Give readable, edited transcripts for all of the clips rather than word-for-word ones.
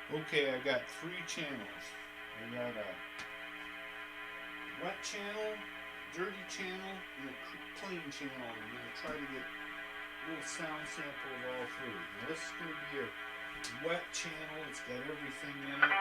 Okay, I got three channels. I got a wet channel, dirty channel, and a clean channel. I'm going to try to get a little sound sample of all three. Now this is going to be a wet channel. It's got everything in it.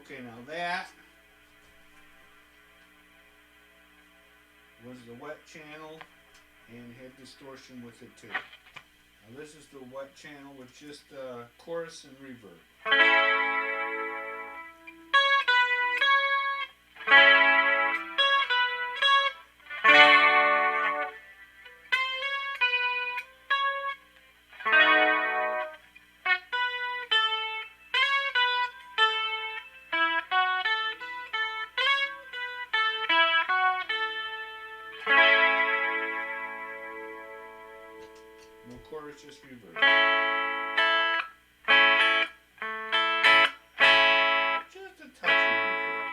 Okay, now that was the wet channel and had distortion with it too. Now this is the wet channel with just chorus and reverb. No chorus, just reverb. Just a touch of reverb.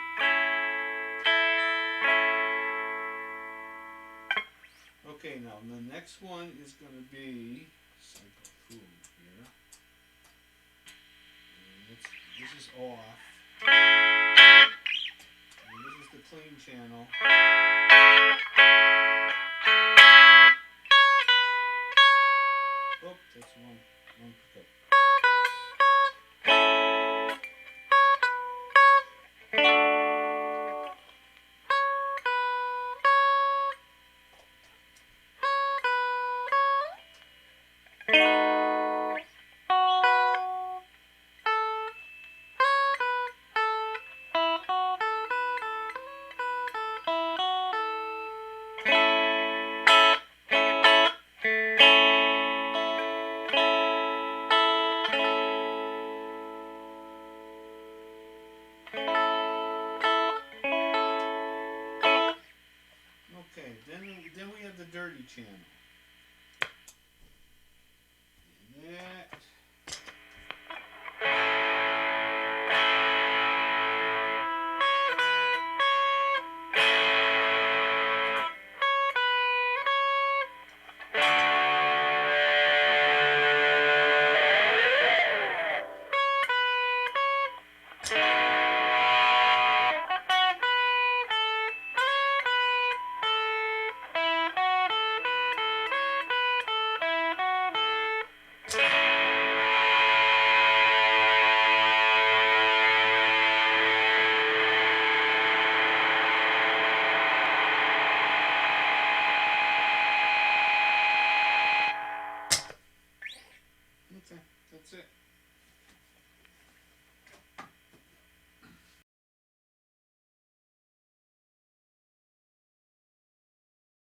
Okay, now the next one is going to be cycle through here. And this is off. And this is the clean channel. Oh, that's one pickup. Okay, then we have the dirty channel. And that. Okay, that's it.